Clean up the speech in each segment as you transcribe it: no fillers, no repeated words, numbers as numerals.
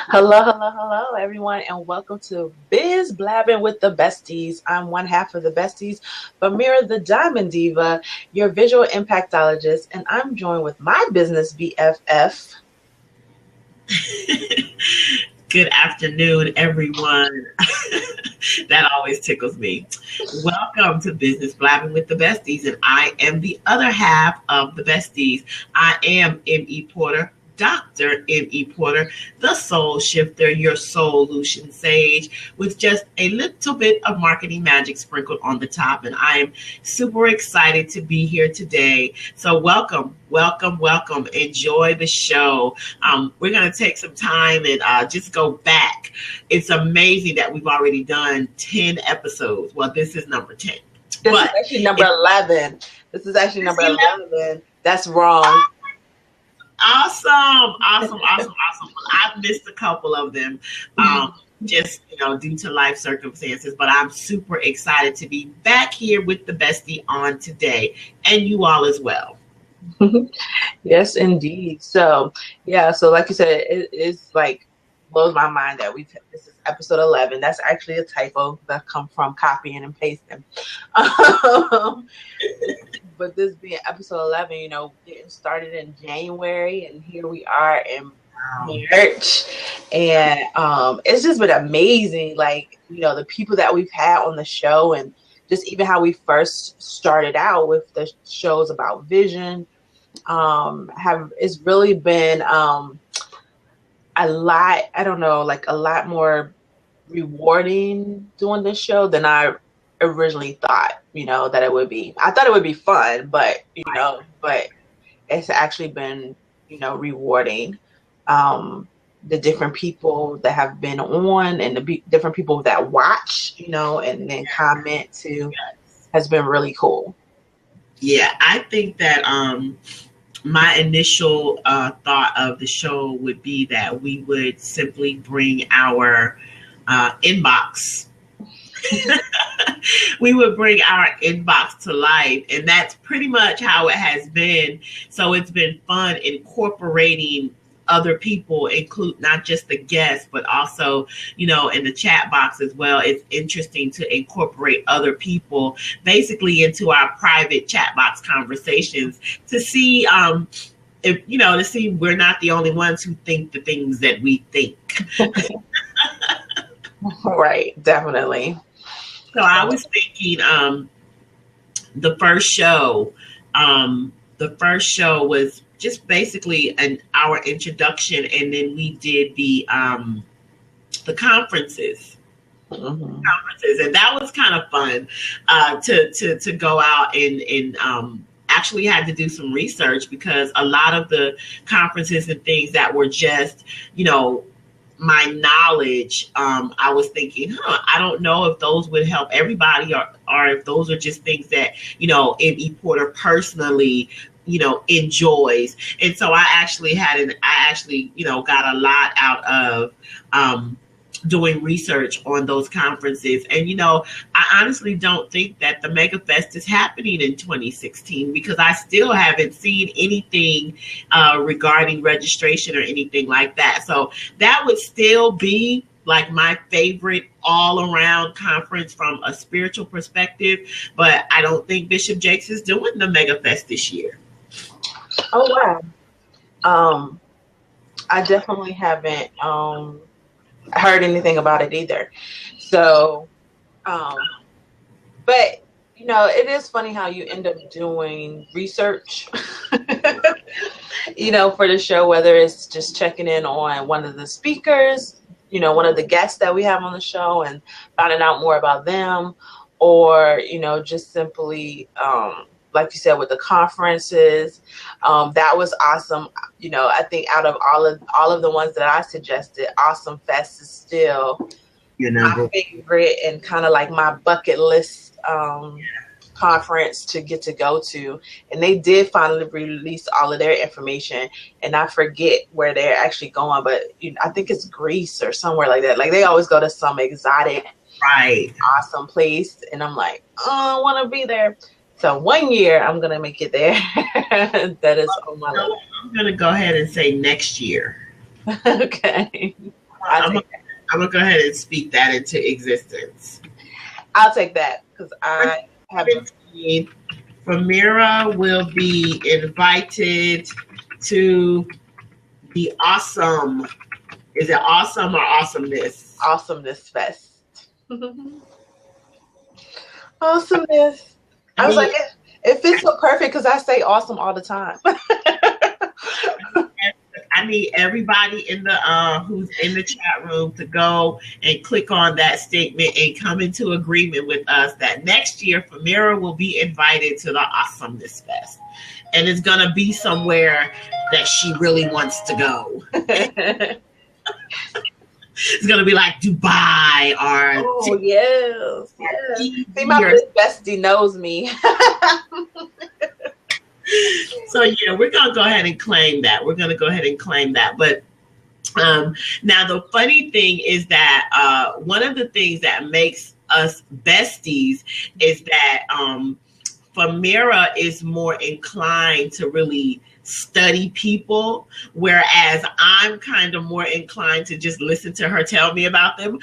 Hello, hello, hello, everyone, and welcome to Blabbing with the Besties. I'm one half of the Besties, Famira the Diamond Diva, your visual impactologist, and I'm joined with my business BFF. Good afternoon, everyone. That always tickles me. Welcome to Business Blabbing with the Besties, and I am the other half of the Besties. I am M.E. Porter, Dr. M.E. Porter, the soul shifter, your SOULutions Sage, with just a little bit of marketing magic sprinkled on the top. And I am super excited to be here today. So welcome, welcome, welcome. Enjoy the show. We're going to take some time and just go back. It's amazing that we've already done 10 episodes. Well, this is number 10. This is actually number 11. This is actually number 11. That's wrong. Awesome. Well, I've missed a couple of them, just due to life circumstances. But I'm super excited to be back here with the bestie on today, and you all as well. Yes, indeed. So like you said, it's like blows my mind that this is episode 11. That's actually a typo that come from copying and pasting. But this being episode 11, getting started in January, and here we are in March, and it's just been amazing. Like, the people that we've had on the show, and just even how we first started out with the shows about vision, it's really been a lot. I don't know, like a lot more rewarding doing this show than I originally thought, that it would be. I thought it would be fun, but but it's actually been, rewarding. The different people that have been on, and the different people that watch, and then comment too, has been really cool. Yeah, I think that my initial thought of the show would be that we would simply bring our inbox. We would bring our inbox to life, and that's pretty much how it has been. So it's been fun incorporating other people, include not just the guests, but also, in the chat box as well. It's interesting to incorporate other people basically into our private chat box conversations to see if to see we're not the only ones who think the things that we think. Right, definitely. So I was thinking the first show was just basically our introduction, and then we did the conferences. Conferences, and that was kind of fun to go out and actually had to do some research, because a lot of the conferences and things that were just my knowledge, I was thinking, I don't know if those would help everybody, or if those are just things that M.E. Porter personally enjoys. And so I actually got a lot out of doing research on those conferences. And I honestly don't think that the Mega Fest is happening in 2016, because I still haven't seen anything regarding registration or anything like that. So that would still be like my favorite all-around conference from a spiritual perspective, but I don't think Bishop Jakes is doing the Mega Fest this year. Oh wow. I definitely haven't heard anything about it either. So but it is funny how you end up doing research for the show, whether it's just checking in on one of the speakers, one of the guests that we have on the show, and finding out more about them, or just simply like you said, with the conferences. That was awesome. I think out of all of the ones that I suggested, Awesome Fest is still my favorite, and kind of like my bucket list conference to get to go to. And they did finally release all of their information, and I forget where they're actually going, but I think it's Greece or somewhere like that. Like, they always go to some exotic, awesome place, and I'm like, I want to be there. So one year I'm going to make it there. That is on my list. I'm going to go ahead and say next year. Okay. I'm gonna go ahead and speak that into existence. I'll take that because I have. Famira will be invited to the awesome. Is it awesome or awesomeness? Awesomeness Fest. Awesomeness. I was like, it fits so perfect because I say awesome all the time. I need everybody in the who's in the chat room to go and click on that statement and come into agreement with us that next year Famira will be invited to the Awesomeness Fest. And it's gonna be somewhere that she really wants to go. It's gonna be like Dubai or yes. See, my bestie knows me. So yeah, we're gonna go ahead and claim that. But now the funny thing is that one of the things that makes us besties is that Famira is more inclined to really study people, whereas I'm kind of more inclined to just listen to her tell me about them.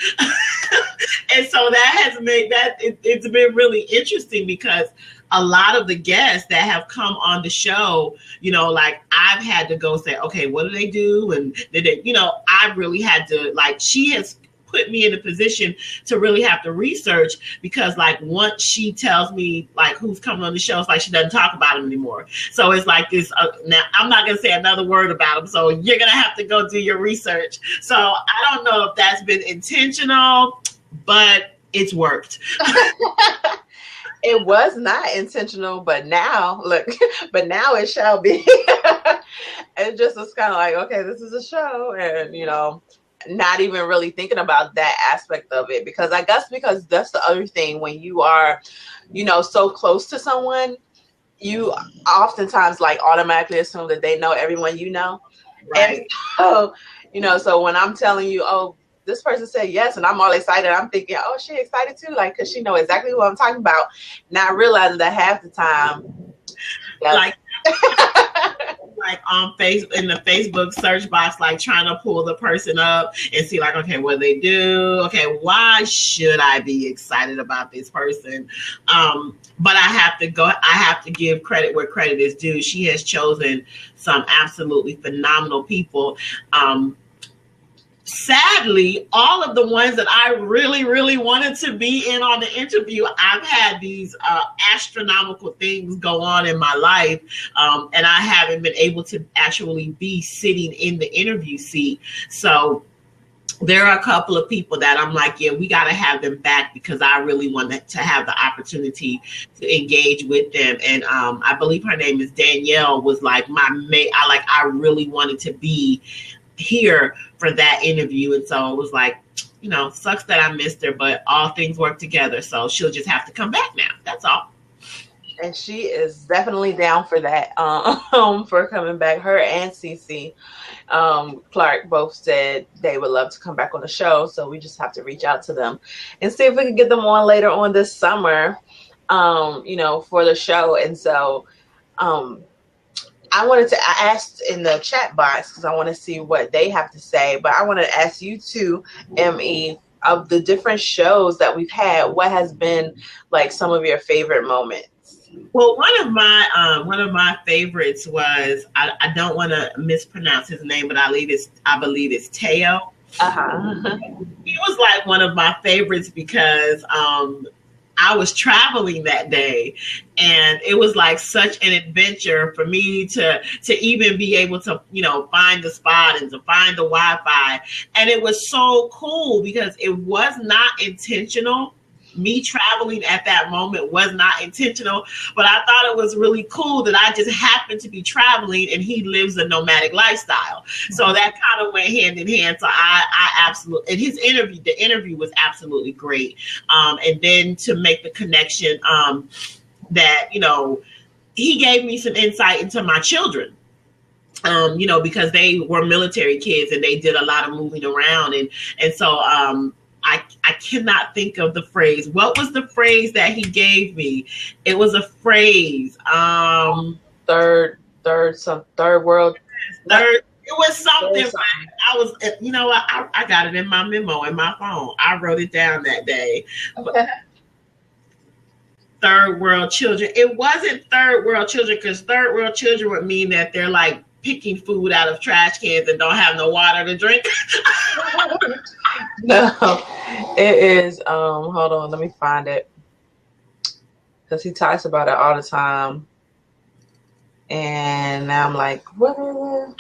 And so that has made that it's been really interesting because a lot of the guests that have come on the show, you know, like I've had to go say, okay, what do they do? And did they, you know, I really had to, like, she has put me in a position to really have to research because like once she tells me like who's coming on the show, it's like she doesn't talk about them anymore. So it's like this, now I'm not going to say another word about them. So you're going to have to go do your research. So I don't know if that's been intentional, but it's worked. It was not intentional, but now look, but now it shall be. It just was kind of like, okay, this is a show, and you know, not even really thinking about that aspect of it because I guess because that's the other thing when you are, you know, so close to someone, you oftentimes like automatically assume that they know everyone you know. Right. And so, you know, so when I'm telling you, oh, this person said yes, and I'm all excited, I'm thinking, oh, she excited too, like, because she know exactly what I'm talking about, not realizing that half the time, like like on Facebook, in the Facebook search box, like trying to pull the person up and see like, okay, what they do? Okay, why should I be excited about this person? But I have to give credit where credit is due. She has chosen some absolutely phenomenal people. Sadly, all of the ones that I really, really wanted to be in on the interview, I've had these astronomical things go on in my life, and I haven't been able to actually be sitting in the interview seat. So there are a couple of people that I'm like, yeah, we got to have them back because I really want to have the opportunity to engage with them. And I believe her name is Danielle, was like I really wanted to be here for that interview, and so it was like, you know, sucks that I missed her, but all things work together, so she'll just have to come back now. That's all. And she is definitely down for that, for coming back. Her and Cece Clark both said they would love to come back on the show, so we just have to reach out to them and see if we can get them on later on this summer, you know, for the show. And so I asked in the chat box because I want to see what they have to say, but I want to ask you too, M.E., of the different shows that we've had, what has been like some of your favorite moments? Well, one of my favorites was, I don't want to mispronounce his name, but I believe it's Teo. He was like one of my favorites because I was traveling that day, and it was like such an adventure for me to even be able to, you know, find the spot and to find the Wi-Fi. And it was so cool because it was not intentional. Me traveling at that moment was not intentional, but I thought it was really cool that I just happened to be traveling and he lives a nomadic lifestyle. So that kind of went hand in hand. So I absolutely, and the interview was absolutely great. And then to make the connection that, you know, he gave me some insight into my children. You know, because they were military kids and they did a lot of moving around. And so I cannot think of the phrase. What was the phrase that he gave me? It was a phrase. Third world. It was something, but I was, you know what? I got it in my memo in my phone. I wrote it down that day. But third world children. It wasn't third world children, because third world children would mean that they're like picking food out of trash cans and don't have no water to drink. No, it is. Hold on, let me find it, because he talks about it all the time. And now I'm like, what is it?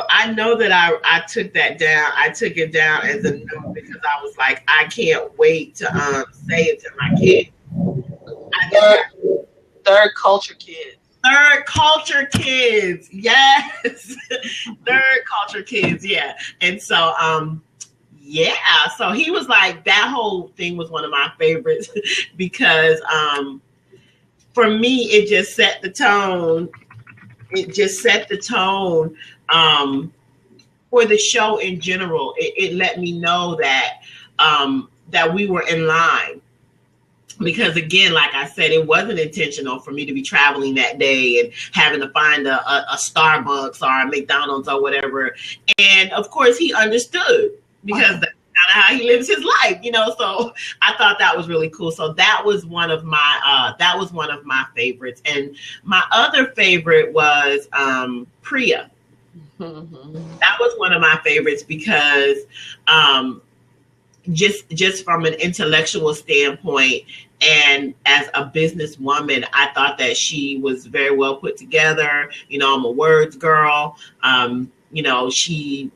I know that I took that down. I took it down as a note because I was like, I can't wait to say it to my kids. Third culture kids. Third culture kids. Yes. Third culture kids. Yeah. And so, yeah. So he was like, that whole thing was one of my favorites because for me, it just set the tone. It just set the tone for the show in general. It let me know that that we were in line. Because again, like I said, it wasn't intentional for me to be traveling that day and having to find a Starbucks or a McDonald's or whatever. And of course, he understood because that's kind of how he lives his life, you know. So I thought that was really cool. So that was one of my favorites. And my other favorite was Priya. Mm-hmm. That was one of my favorites because just from an intellectual standpoint and as a businesswoman, I thought that she was very well put together. You know, I'm a words girl. You know, she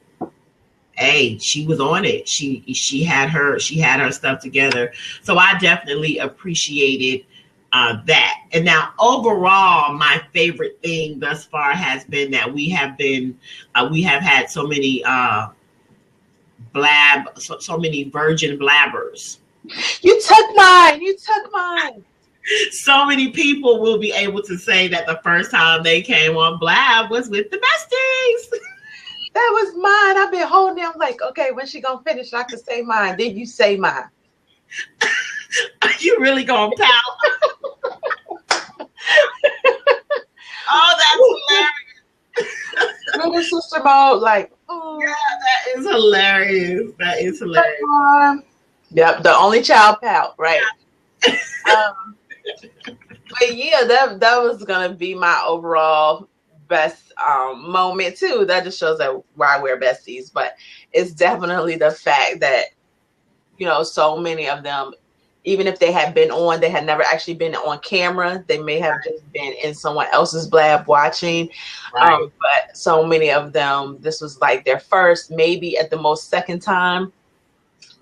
was on it. She had her stuff together. So I definitely appreciated that. And now overall, my favorite thing thus far has been that we have had so many so many virgin blabbers. You took mine. So many people will be able to say that the first time they came on Blab was with the Besties. That was mine. I've been holding it. I'm like, okay, when she gonna finish, I can say mine. Then you say mine. Are you really gonna pout? Oh, that's hilarious. Little sister mode, like, oh. Yeah, that is hilarious. That is hilarious. Yep, the only child pout, right? But yeah, that was gonna be my overall best moment too. That just shows that why we're besties. But it's definitely the fact that, you know, so many of them, even if they had been on, they had never actually been on camera. They may have just been in someone else's blab watching. Right. But so many of them, this was like their first, maybe at the most second time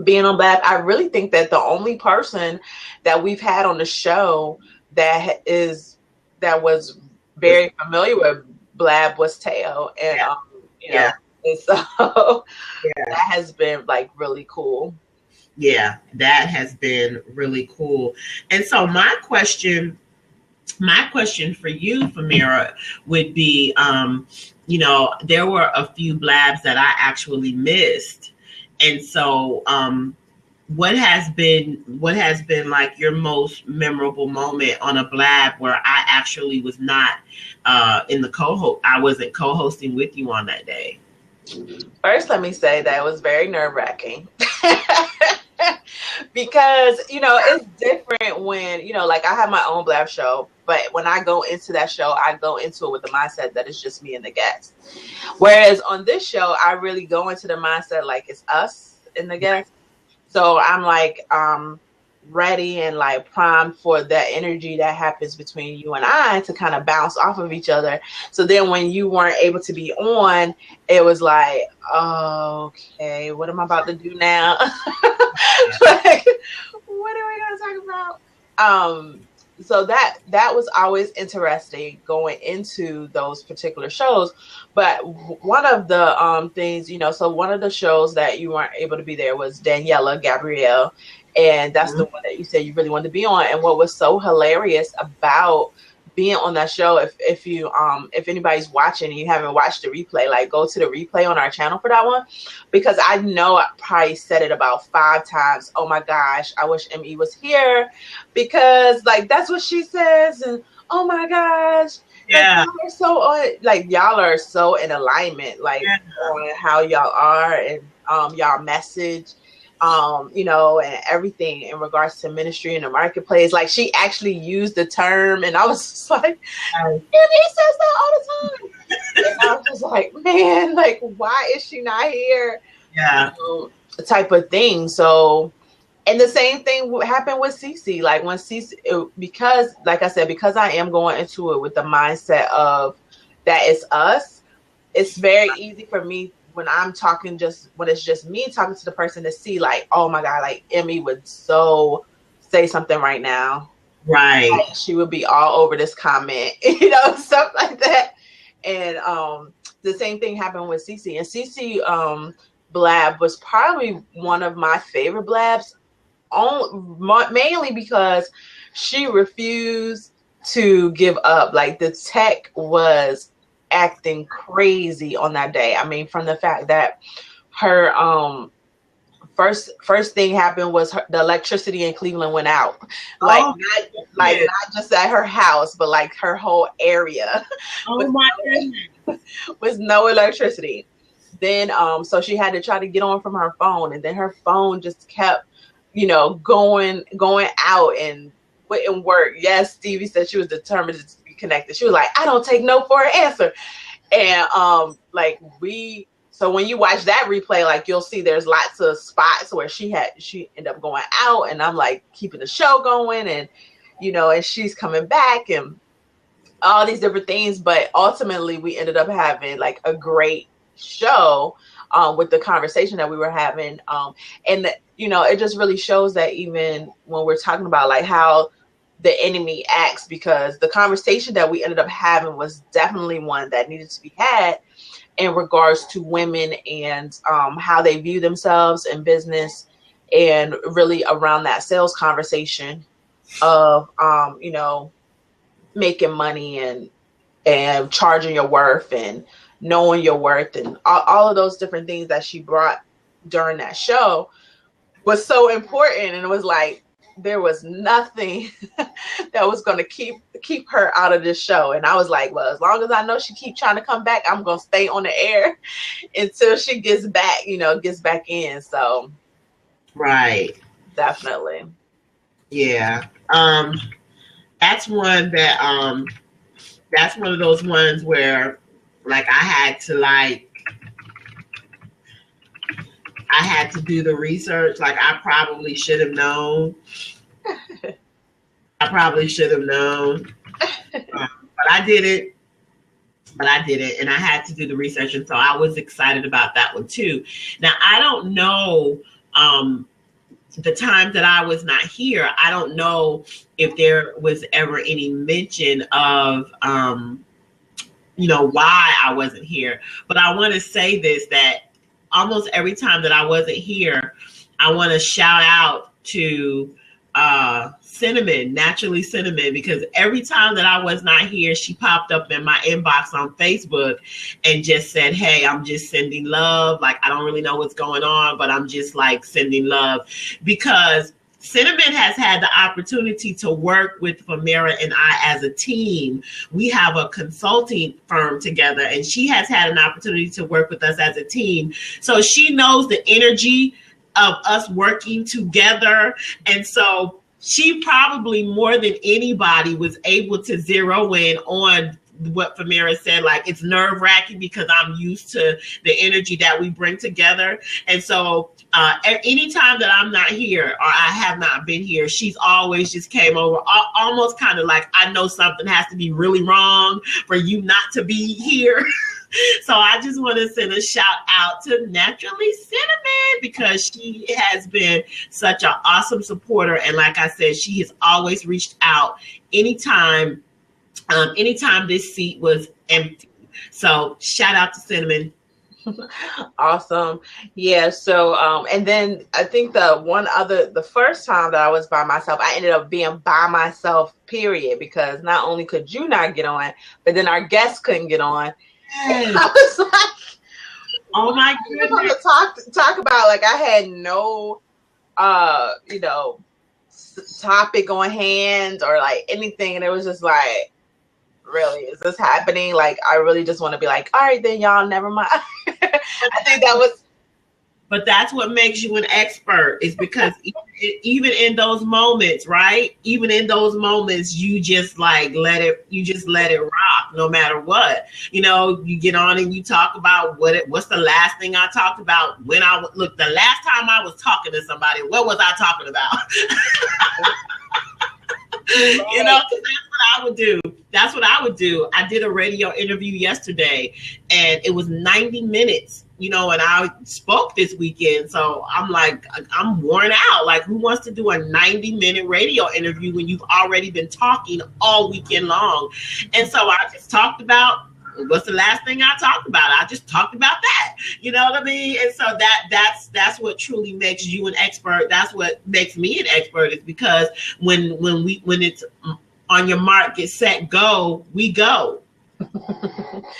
being on Blab. I really think that the only person that we've had on the show that was very familiar with Blab was Teo, and you know, and so that has been like really cool. Yeah, that has been really cool. And so my question for you, Famira, would be, you know, there were a few blabs that I actually missed. And so what has been like your most memorable moment on a blab where I actually was not in the co-host? I wasn't co-hosting with you on that day. First, let me say that it was very nerve-wracking. Because, you know, it's different when, you know, like I have my own blab show, but when I go into that show, I go into it with the mindset that it's just me and the guests. Whereas on this show, I really go into the mindset like it's us and the guests. So I'm like ready and like primed for that energy that happens between you and I to kind of bounce off of each other. So then when you weren't able to be on, it was like, oh, okay, what am I about to do now? Like, what are we going to talk about? So that was always interesting going into those particular shows. But one of the things, you know, so one of the shows that you weren't able to be there was Daniela Gabrielle. And that's the one that you said you really wanted to be on. And what was so hilarious about being on that show, if anybody's watching and you haven't watched the replay, like go to the replay on our channel for that one, because I know I probably said it about 5 times. Oh my gosh, I wish M.E was here, because like that's what she says, and oh my gosh, Yeah. Y'all are so like y'all are so in alignment, like on how y'all are and y'all message, you know, and everything in regards to ministry in the marketplace. Like she actually used the term, and I was just like, and he says that all the time. And I was just like, man, like why is she not here? Yeah. Type of thing. So. And the same thing happened with Cece. Like when Cece, because like I said, because I am going into it with the mindset of that it's us, it's very easy for me when I'm talking when it's just me talking to the person to see like, oh my God, like M.E would so say something right now. Right. Like, she would be all over this comment, you know, stuff like that. And the same thing happened with Cece. And Cece blab was probably one of my favorite blabs. Mainly because she refused to give up. Like the tech was acting crazy on that day. I mean, from the fact that her first thing happened was the electricity in Cleveland went out. Like not just at her house, but like her whole area. Oh my goodness. With no electricity. Then so she had to try to get on from her phone, and then her phone just kept, you know, going out and wouldn't work. Yes, Stevie said she was determined to be connected. She was like, I don't take no for an answer. And so when you watch that replay, like you'll see there's lots of spots where she ended up going out, and I'm like keeping the show going, and you know, and she's coming back and all these different things. But ultimately we ended up having like a great show with the conversation that we were having. And you know, it just really shows that even when we're talking about like how the enemy acts, because the conversation that we ended up having was definitely one that needed to be had in regards to women and how they view themselves in business, and really around that sales conversation of you know, making money and charging your worth and knowing your worth and all of those different things that she brought during that show was so important. And it was like there was nothing that was going to keep her out of this show. And I was like, well, as long as I know she keep trying to come back, I'm going to stay on the air until she gets back, you know, gets back in. So right, definitely, yeah. That's one that that's one of those ones where like I had to do the research. Like I probably should have known. But I didn't. And I had to do the research. And so I was excited about that one too. Now, I don't know the times that I was not here. I don't know if there was ever any mention of, you know, why I wasn't here. But I want to say this, that almost every time that I wasn't here, I want to shout out to Cinnamon, Naturally Cinnamon, because every time that I was not here, she popped up in my inbox on Facebook and just said, hey, I'm just sending love. Like, I don't really know what's going on, but I'm just like sending love, because Cinnamon has had the opportunity to work with Famira and I as a team. We have a consulting firm together, and she has had an opportunity to work with us as a team. So she knows the energy of us working together. And so she probably more than anybody was able to zero in on what Famira said. Like, it's nerve-wracking because I'm used to the energy that we bring together. And so anytime that I'm not here or I have not been here, she's always just came over, almost kind of like, I know something has to be really wrong for you not to be here. So I just want to send a shout out to Naturally Cinnamon, because she has been such an awesome supporter. And like I said, she has always reached out anytime this seat was empty. So shout out to Cinnamon. Awesome. Yeah. So, and then I think the first time that I was by myself, I ended up being by myself, period, because not only could you not get on, but then our guests couldn't get on. Yes. I was like, oh my goodness. Talk about, like, I had no, you know, topic on hand or like anything. And it was just like, really, is this happening? Like, I really just want to be like, all right, then y'all, never mind. I think that was. But that's what makes you an expert, is because even in those moments, right? Even in those moments, you just like let it rock no matter what. You know, you get on and you talk about what's the last thing I talked about when look, the last time I was talking to somebody, what was I talking about? You know, that's what I would do. That's what I would do. I did a radio interview yesterday and it was 90 minutes, you know, and I spoke this weekend. So I'm like, I'm worn out. Like, who wants to do a 90-minute radio interview when you've already been talking all weekend long? And so I just talked about, what's the last thing I talked about? I just talked about that. You know what I mean? And so that's what truly makes you an expert. That's what makes me an expert, is because when it's on your mark, get set, go, we go. You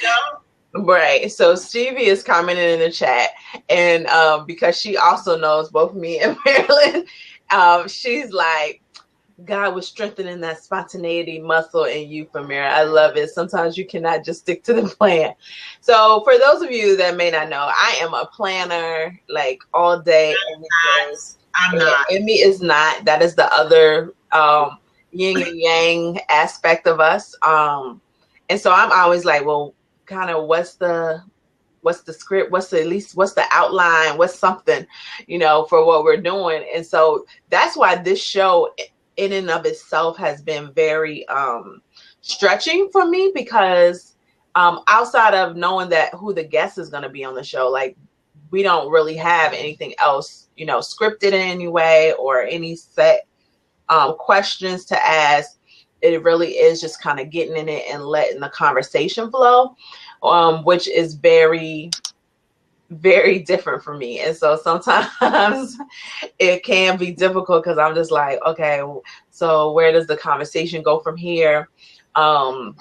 know? Right. So Stevie is commenting in the chat, and because she also knows both me and Marilyn, she's like, God was strengthening that spontaneity muscle in you, Famira. I love it. Sometimes you cannot just stick to the plan. So for those of you that may not know, I am a planner, like all day. I'm not. M.E is not. That is the other yin and yang aspect of us. And so I'm always like, well, kind of what's the script? What's the outline? What's something, you know, for what we're doing? And so that's why this show in and of itself has been very stretching for me, because outside of knowing that who the guest is going to be on the show, like, we don't really have anything else, you know, scripted in any way or any set questions to ask. It really is just kind of getting in it and letting the conversation flow, which is very, very different for me. And so sometimes it can be difficult, because I'm just like, okay, so where does the conversation go from here? And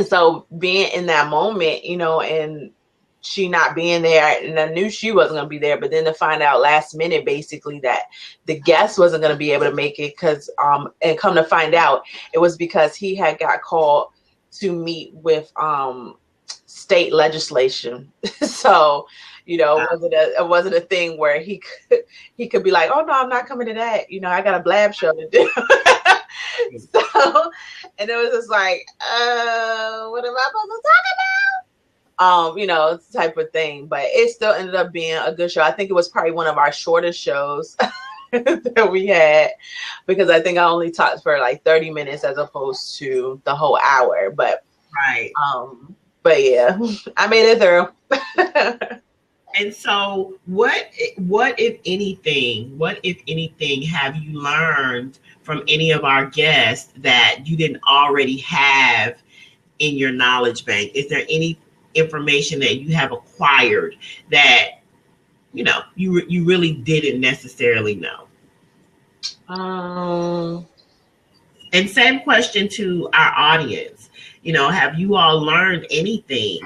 so being in that moment, you know, and she not being there, and I knew she wasn't going to be there, but then to find out last minute basically that the guest wasn't going to be able to make it, because and come to find out it was because he had got called to meet with state legislation. So, you know, it wasn't a thing where he could be like, oh no, I'm not coming to that, you know, I got a blab show to do. So, and it was just like, what am I supposed to talk about? You know, type of thing. But it still ended up being a good show. I think it was probably one of our shortest shows that we had, because I think I only talked for like 30 minutes as opposed to the whole hour. But right. But yeah, I made it through. And so what if anything have you learned from any of our guests that you didn't already have in your knowledge bank? Is there any information that you have acquired that, you know, you really didn't necessarily know? And same question to our audience. You know, have you all learned anything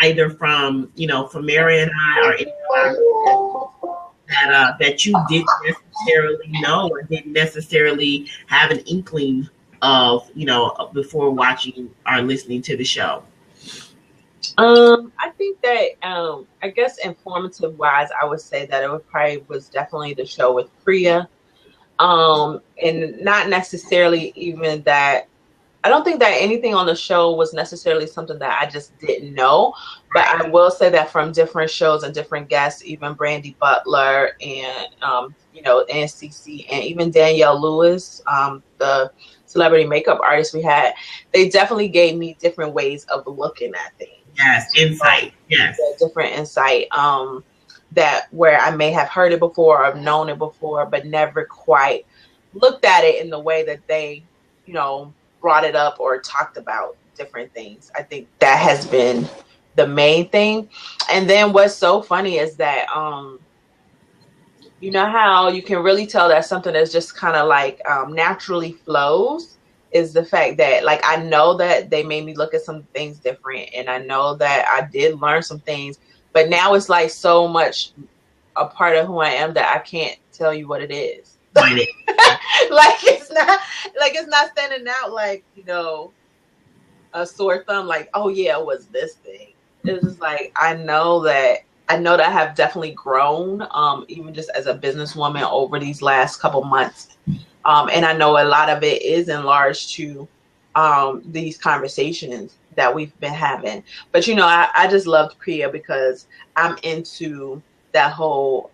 either from, you know, Famira and I, or any that you didn't necessarily know or didn't necessarily have an inkling of, you know, before watching or listening to the show? I think that I guess informative wise, I would say that it was definitely the show with Priya, and not necessarily even that. I don't think that anything on the show was necessarily something that I just didn't know, but I will say that from different shows and different guests, even Brandy Butler and you know, NCC, and even Danielle Lewis, the celebrity makeup artist we had, they definitely gave me different ways of looking at things. Yes, insight. Yes, different insight. That where I may have heard it before or known it before, but never quite looked at it in the way that they, you know, brought it up or talked about different things. I think that has been the main thing. And then what's so funny is that, you know how you can really tell that something is just kind of like naturally flows, is the fact that, like, I know that they made me look at some things different, and I know that I did learn some things, but now it's like so much a part of who I am that I can't tell you what it is. Like it's not standing out, like, you know, a sore thumb, like, oh yeah, it was this thing. It's just like, I know that I have definitely grown, even just as a businesswoman over these last couple months. And I know a lot of it is enlarged to these conversations that we've been having. But, you know, I just loved Priya because I'm into that whole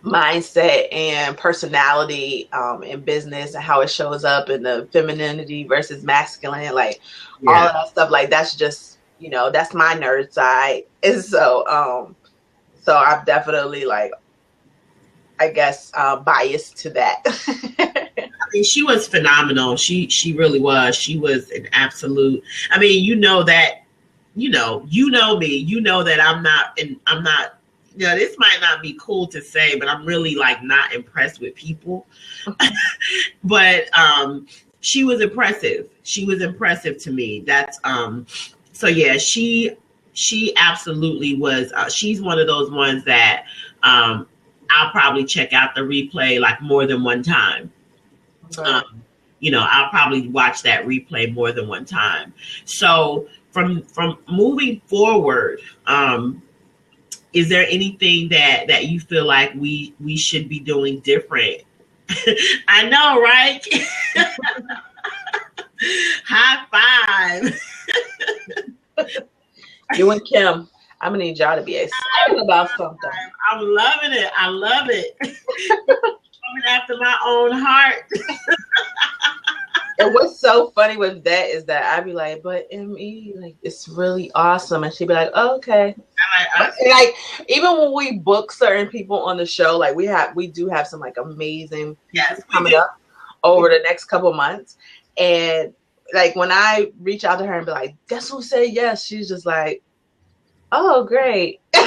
mindset and personality in business and how it shows up in the femininity versus masculine, like all of that stuff. Like, that's just, you know, that's my nerd side. And so, so I'm definitely, like, I guess, biased to that. I mean, she was phenomenal. She really was. She was an absolute, I mean, you know that, you know me, you know that I'm not, you know, this might not be cool to say, but I'm really, like, not impressed with people. But she was impressive. She was impressive to me. That's, so yeah, she absolutely was. She's one of those ones that I'll probably check out the replay like more than one time. Okay. You know, I'll probably watch that replay more than one time. So from moving forward, is there anything that you feel like we should be doing different? I know, right? High five. You and Kim, I'm gonna need y'all to be excited about something. I'm loving it. I love it. Coming after my own heart. And what's so funny with that is that I'd be like, but M.E, like, it's really awesome. And she'd be like, oh, okay. Like, even when we book certain people on the show, like, we do have some, like, amazing coming up over the next couple months. And, like, when I reach out to her and be like, guess who said yes? She's just like, oh, great. And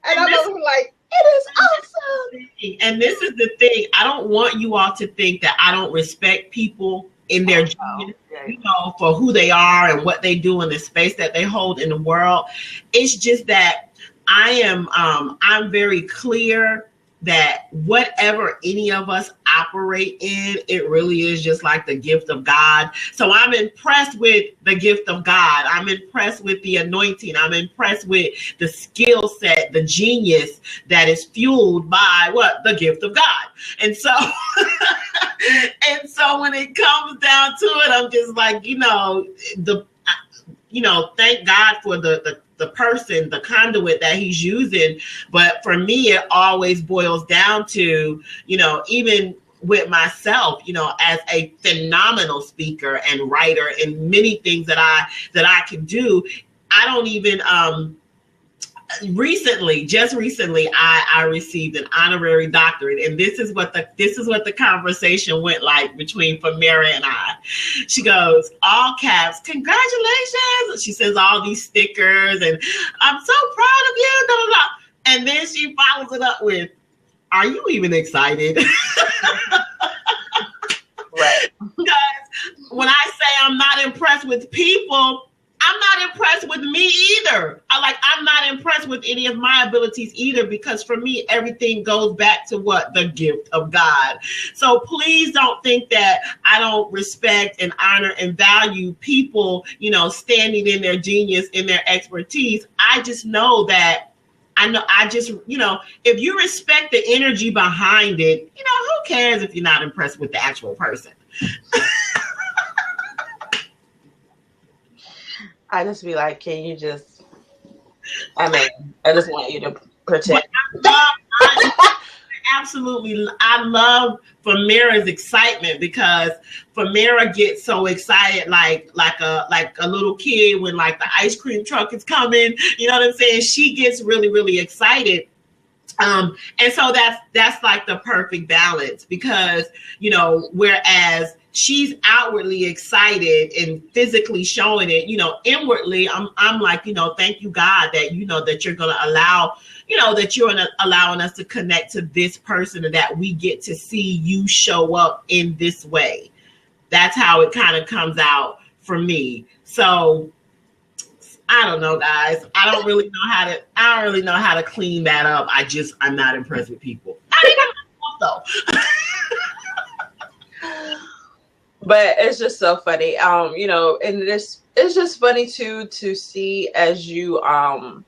I'm like, it is awesome. And this is the thing. I don't want you all to think that I don't respect people in their genius, you know, for who they are and what they do in the space that they hold in the world. It's just that I'm very clear that whatever any of us operate in, it really is just like the gift of God. So I'm impressed with the gift of God. I'm impressed with the anointing. I'm impressed with the skill set, the genius that is fueled by what? The gift of God. And so, and so when it comes down to it, I'm just like, thank God for the person, the conduit that he's using. But for me, it always boils down to, even with myself, as a phenomenal speaker and writer and many things that I can do, I don't even, just recently, I received an honorary doctorate, and this is what the conversation went like between Famira and I. She goes, all caps, congratulations. She says all these stickers, and I'm so proud of you. Blah, blah, blah. And then she follows it up with, are you even excited? Right. Because when I say I'm not impressed with people, I'm not impressed with me either. I'm not impressed with any of my abilities either, because for me, everything goes back to what? The gift of God. So please don't think that I don't respect and honor and value people, standing in their genius, in their expertise. I just know that if you respect the energy behind it, who cares if you're not impressed with the actual person? I just be like, can you just, I just want you to pretend. I love Famira's excitement, because Famira gets so excited, like a little kid when like the ice cream truck is coming. You know what I'm saying? She gets really, really excited. And so that's like the perfect balance, because, whereas she's outwardly excited and physically showing it, inwardly, I'm like, thank you, God, that, that you're going to allow, that you're allowing us to connect to this person, and that we get to see you show up in this way. That's how it kind of comes out for me. So I don't know, guys. I don't really know how to clean that up. I'm not impressed with people. I think I'm though. But it's just so funny. You know, and it's just funny too to see as you are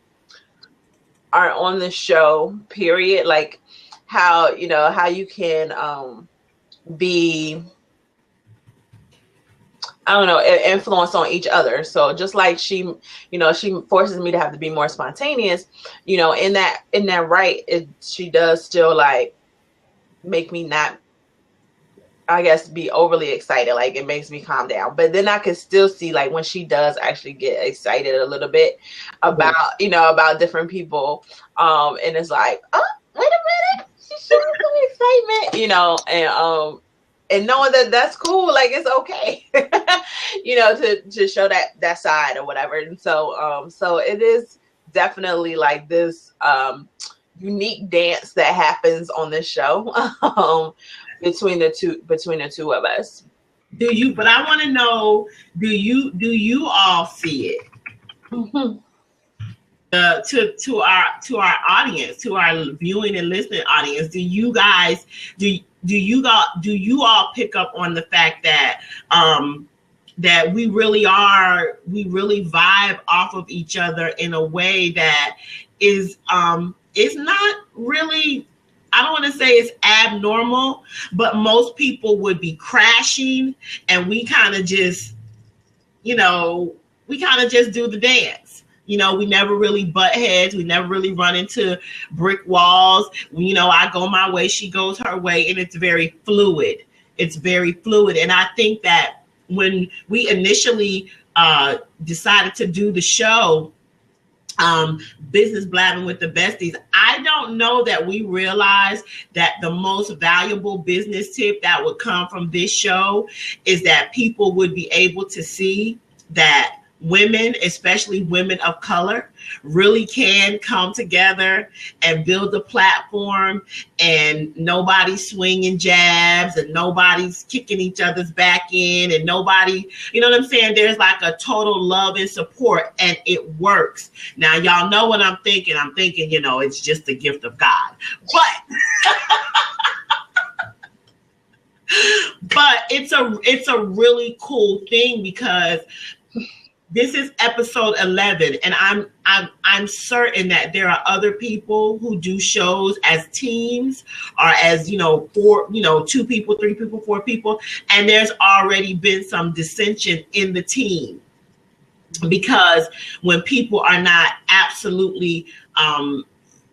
on the show, period, like how, you know, how you can be, I don't know, influence on each other. So just like she, you know, she forces me to have to be more spontaneous, you know, in that right, she does still like make me not, I guess, be overly excited. Like it makes me calm down. But then I can still see like when she does actually get excited a little bit about, you know, about different people. And it's like, oh, wait a minute, she's showing some excitement, you know, and knowing that that's cool, like it's okay, you know, to show that side or whatever. And so so it is definitely like this unique dance that happens on this show between the two of us. Do you? But I want to know, do you all see it? Mm-hmm. To our audience, to our viewing and listening audience, do you guys do you all pick up on the fact that that we really vibe off of each in a way that is not really, I don't want to say it's abnormal, but most people would be crashing and we kind of just, you know, we kind of just do the dance. You know, we never really butt heads. We never really run into brick walls. You know, I go my way, she goes her way, and it's very fluid. It's very fluid. And I think that when we initially decided to do the show, Business Blabbing with the Besties, I don't know that we realized that the most valuable business tip that would come from this show is that people would be able to see that women, especially women of color, really can come together and build a platform, and nobody's swinging jabs and nobody's kicking each other's back in, and nobody, you know what I'm saying? There's like a total love and support, and it works. Now, y'all know what I'm thinking. I'm thinking, you know, it's just the gift of God. But it's a really cool thing, because this is episode 11, and I'm certain that there are other people who do shows as teams, or as, you know, 2 people, 3 people, 4 people, and there's already been some dissension in the team, because when people are not absolutely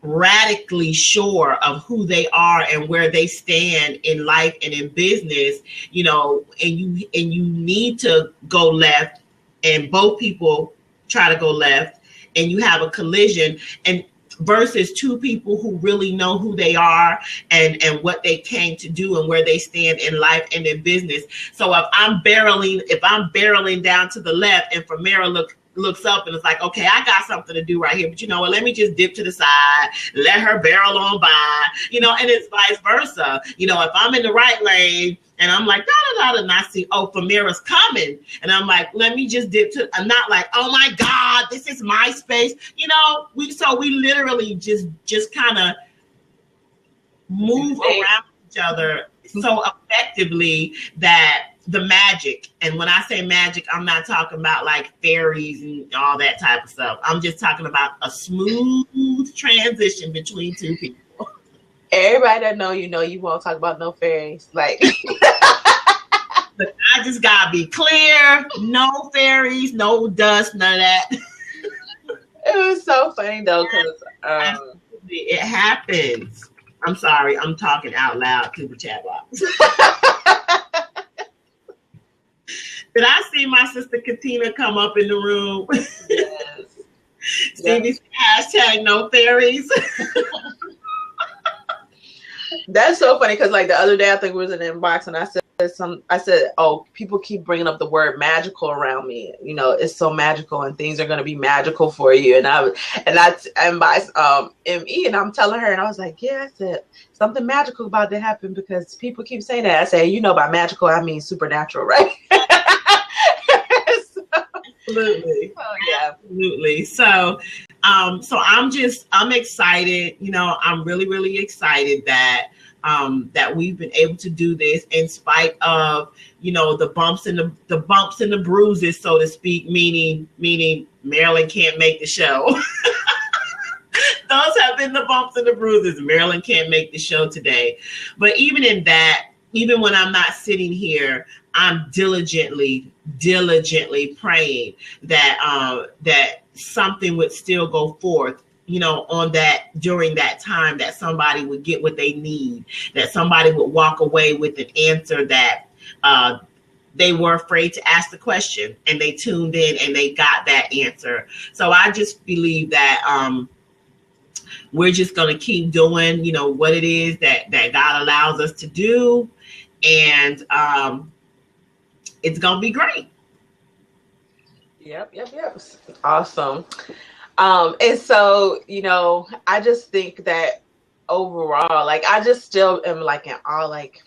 radically sure of who they are and where they stand in life and in business, you know, and you need to go left, and both people try to go left, and you have a collision, and versus 2 people who really know who they are and what they came to do and where they stand in life and in business. So if I'm barreling down to the left, and Famira looks up and it's like, okay, I got something to do right here, but you know what, let me just dip to the side, let her barrel on by, you know, and it's vice versa. You know, if I'm in the right lane and I'm like, da-da-da-da, and I see, oh, Famira's coming, and I'm like, let me just dip to, I'm not like, oh my God, this is my space. You know, we literally just kind of move around each other so effectively that the magic, and when I say magic, I'm not talking about like fairies and all that type of stuff. I'm just talking about a smooth transition between 2 people. Everybody that know you won't talk about no fairies. Like, but I just gotta be clear: no fairies, no dust, none of that. It was so funny though, because it happens. I'm sorry, I'm talking out loud to the chat box. Did I see my sister Katina come up in the room? Yes. See me hashtag no fairies. That's so funny, because like the other day I think it was an inbox, and I said, oh, people keep bringing up the word magical around me. You know, it's so magical, and things are going to be magical for you. And I inboxed M.E, and I'm telling her, and I was like, yeah, I said something magical about to happen, because people keep saying that. I say, you know, by magical I mean supernatural, right? Absolutely. Oh, yeah. Absolutely. So I'm excited. You know, I'm really, really excited that that we've been able to do this in spite of, you know, the bumps and the bruises, so to speak, meaning Marilyn can't make the show. Those have been the bumps and the bruises. Marilyn can't make the show today. But even in that, even when I'm not sitting here, I'm diligently praying that that something would still go forth, you know, on that, during that time, that somebody would get what they need, that somebody would walk away with an answer that they were afraid to ask the question, and they tuned in and they got that answer. So I just believe that we're just going to keep doing, you know, what it is that God allows us to do. And it's going to be great. Yep. Awesome. And so, you know, I just think that overall, like, I just still am like in awe. Like,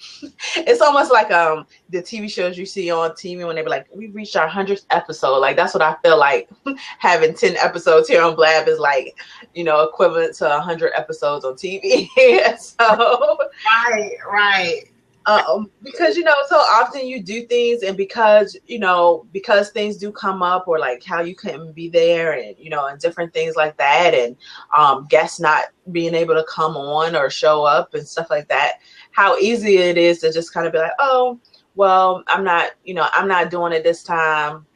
it's almost like the TV shows you see on TV when they be like, we reached our 100th episode. Like, that's what I feel like having 10 episodes here on Blab is like, you know, equivalent to 100 episodes on TV. So Right. Because, you know, so often you do things, and because, you know, because things do come up, or like how you couldn't be there, and, you know, and different things like that, and guests not being able to come on or show up and stuff like that, how easy it is to just kind of be like, oh, well, I'm not doing it this time.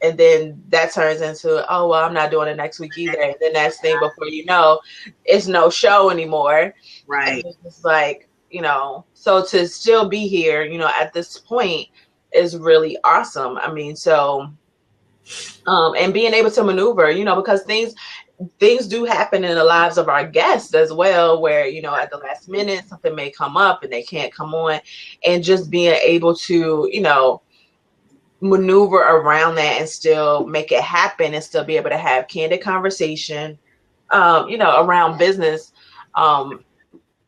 And then that turns into, oh, well, I'm not doing it next week either. And then next thing, before you know, it's no show anymore. Right. And it's like, you know, so to still be here, you know, at this point is really awesome. I mean, so, and being able to maneuver, you know, because things do happen in the lives of our guests as well, where, you know, at the last minute, something may come up and they can't come on, and just being able to, you know, maneuver around that and still make it happen, and still be able to have candid conversation, you know, around business,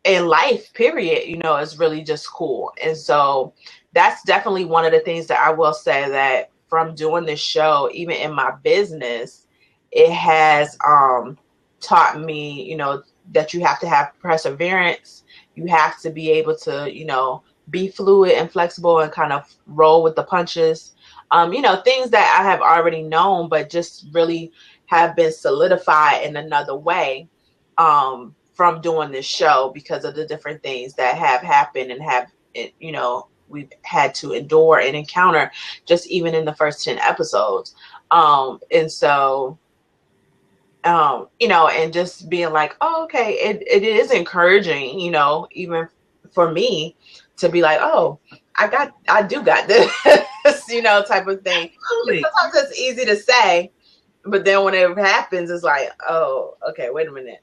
in life, period, you know, is really just cool. And so that's definitely one of the things that I will say, that from doing this show, even in my business, it has taught me, you know, that you have to have perseverance. You have to be able to, you know, be fluid and flexible and kind of roll with the punches. You know, things that I have already known, but just really have been solidified in another way. From doing this show, because of the different things that have happened and have, you know, we've had to endure and encounter just even in the first 10 episodes. And so, you know, and just being like, oh, okay, it is encouraging, you know, even for me to be like, oh, I do got this, you know, type of thing. Sometimes it's easy to say, but then when it happens, it's like, oh, okay, wait a minute.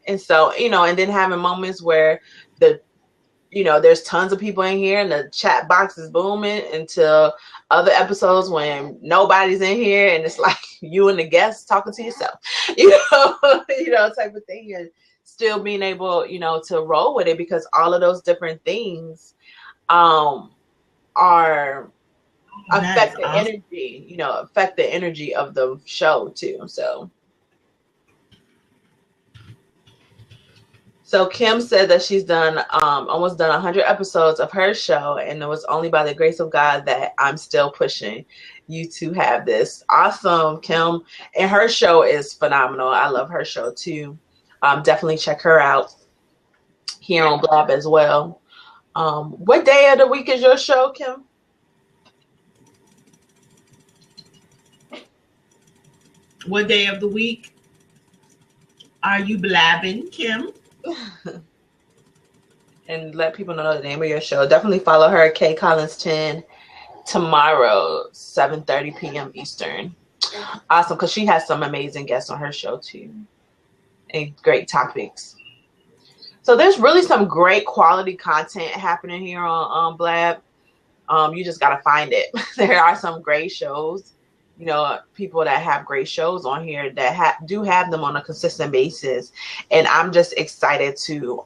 And so, you know, and then having moments where you know, there's tons of people in here and the chat box is booming, until other episodes when nobody's in here and it's like you and the guests talking to yourself, you know, type of thing, and still being able, you know, to roll with it, because all of those different things, are affect the energy, you know, affect the energy of the show too. So Kim said that she's done almost done 100 episodes of her show, and it was only by the grace of God that I'm still pushing you to have this. Awesome, Kim. And her show is phenomenal. I love her show too. Definitely check her out here on Blab as well. What day of the week is your show, Kim? What day of the week are you blabbing, Kim? And let people know the name of your show. Definitely follow her at K Collins 10 tomorrow, 7:30 p.m. Eastern. Awesome, because she has some amazing guests on her show too, and great topics. So there's really some great quality content happening here on Blab. You just gotta find it. There are some great shows, you know, people that have great shows on here that do have them on a consistent basis. And I'm just excited to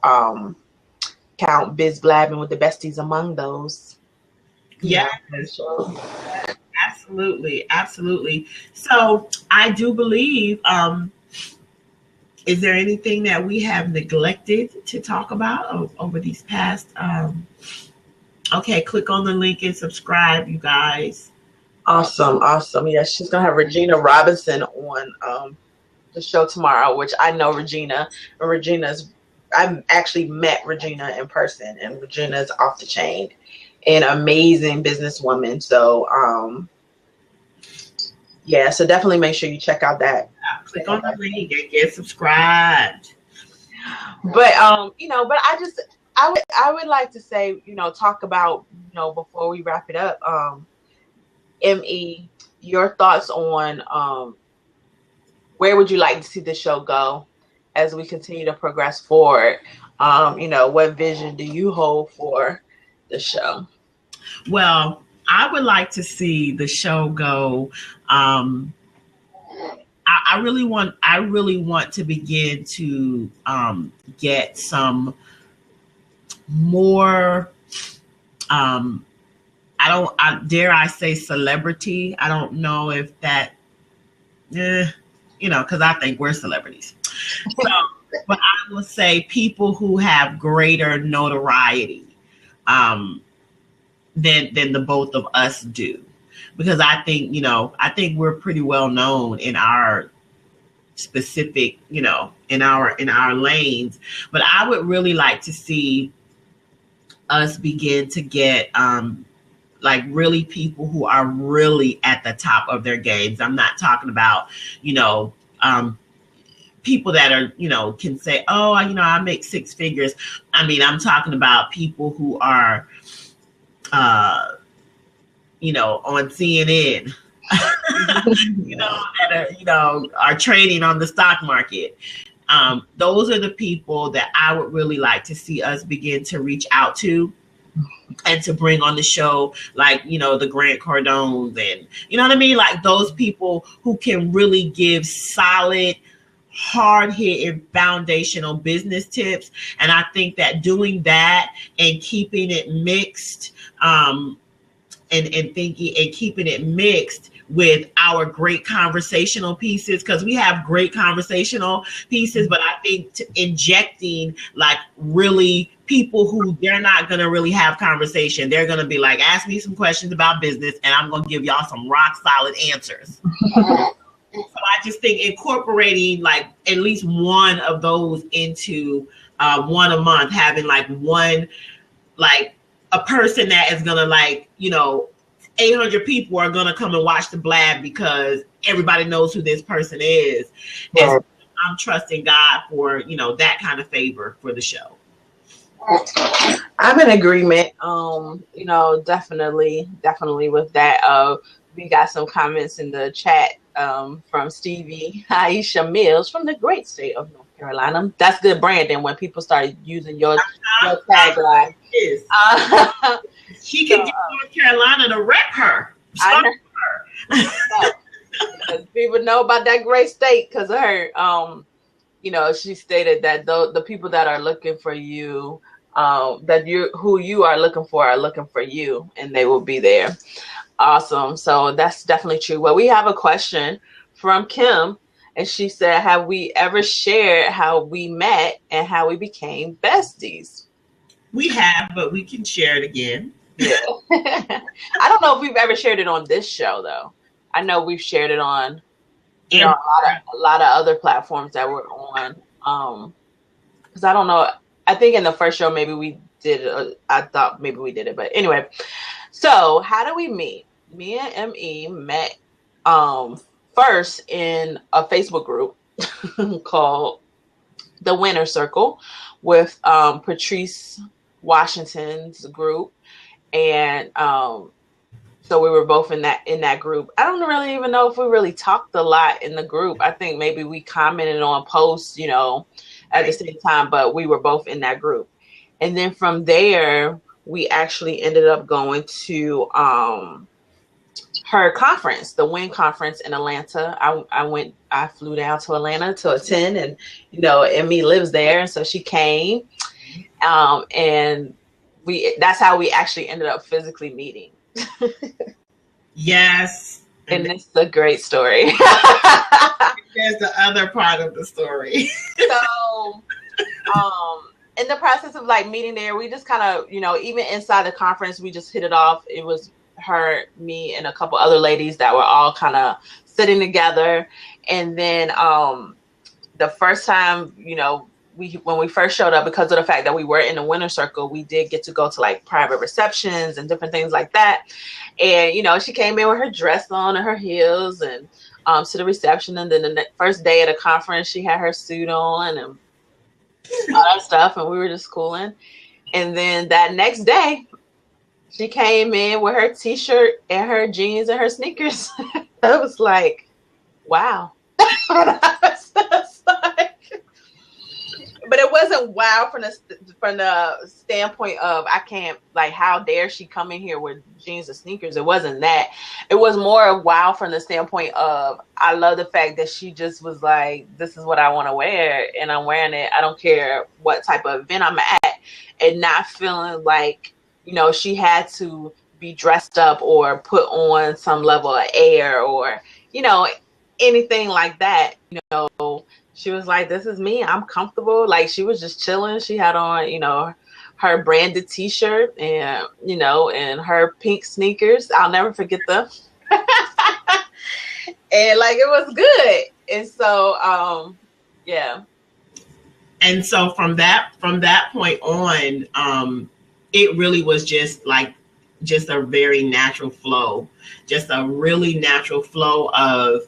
count Biz Blabbing with the Besties among those. Yeah, absolutely. So I do believe Is there anything that we have neglected to talk about over these past? Okay, click on the link and subscribe, you guys. Awesome. Yes, she's gonna have Regina Robinson on the show tomorrow, which I know Regina. I've actually met Regina in person, and Regina's off the chain, an amazing businesswoman. So yeah, so definitely make sure you check out that. Click on the link and get subscribed. But I would like to say, talk about, before we wrap it up, M.E, your thoughts on where would you like to see the show go as we continue to progress forward? What vision do you hold for the show? Well, I would like to see the show go. I really want to begin to get some more. Dare I say celebrity? I don't know if that, because I think we're celebrities. So, but I will say people who have greater notoriety than the both of us do. Because I think we're pretty well known in our specific, in our lanes. But I would really like to see us begin to get really people who are really at the top of their games. I'm not talking about, people that are, can say, oh, I make six figures. I mean, I'm talking about people who are on CNN, that are trading on the stock market. Those are the people that I would really like to see us begin to reach out to and to bring on the show, the Grant Cardones and, what I mean? Like those people who can really give solid, hard-hitting foundational business tips. And I think that doing that and keeping it mixed, and keeping it mixed with our great conversational pieces, because we have great conversational pieces, but I think injecting really people who they're not going to really have conversation. They're going to be like, ask me some questions about business and I'm going to give y'all some rock solid answers. So I just think incorporating at least one of those into one a month, having one, a person that is going to 800 people are going to come and watch the Blab because everybody knows who this person is. And so I'm trusting God for, that kind of favor for the show. I'm in agreement. Definitely with that. We got some comments in the chat from Stevie Aisha Mills from the great state of North Carolina. That's good branding when people start using your tagline. She can get North Carolina to rep her. I know. People know about that great state because of her. She stated that the people that are looking for you, who you are looking for you, and they will be there. Awesome. So that's definitely true. Well, we have a question from Kim, and she said, have we ever shared how we met and how we became besties? We have, but we can share it again. Yeah. I don't know if we've ever shared it on this show, though. I know we've shared it on a lot of other platforms that we're on. Because I don't know. I think in the first show, maybe we did it. I thought maybe we did it. But anyway, so how do we meet? Me and M.E met first in a Facebook group called The Winner Circle with Patrice Washington's group. And so we were both in that group. I don't really even know if we really talked a lot in the group. I think maybe we commented on posts, at the same time, but we were both in that group. And then from there, we actually ended up going to her conference, the WIN conference in Atlanta. I flew down to Atlanta to attend, and M.E lives there, and so she came, and that's how we actually ended up physically meeting. Yes, And it's a great story. There's the other part of the story. So, in the process of like meeting there, we just kind of, you know, even inside the conference, we just hit it off. It was her, me, and a couple other ladies that were all kind of sitting together. And then the first time, you know, when we first showed up, because of the fact that we were in the winner circle, we did get to go to like private receptions and different things like that. And, you know, she came in with her dress on and her heels and to the reception. And then the first day of the conference, she had her suit on and all that stuff. And we were just cooling. And then that next day, she came in with her t-shirt and her jeans and her sneakers. I was like, wow. But it wasn't wow from the standpoint of I can't, like, how dare she come in here with jeans and sneakers. It wasn't that. It was more wow from the standpoint of I love the fact that she just was like, this is what I want to wear and I'm wearing it. I don't care what type of event I'm at, and not feeling like, you know, she had to be dressed up or put on some level of air or, you know, anything like that. You know, she was like, this is me. I'm comfortable. Like, she was just chilling. She had on, you know, her branded t-shirt and, you know, and her pink sneakers. I'll never forget them. And like, it was good. And so, yeah. And so from that point on, it really was just a very natural flow, just a really natural flow of,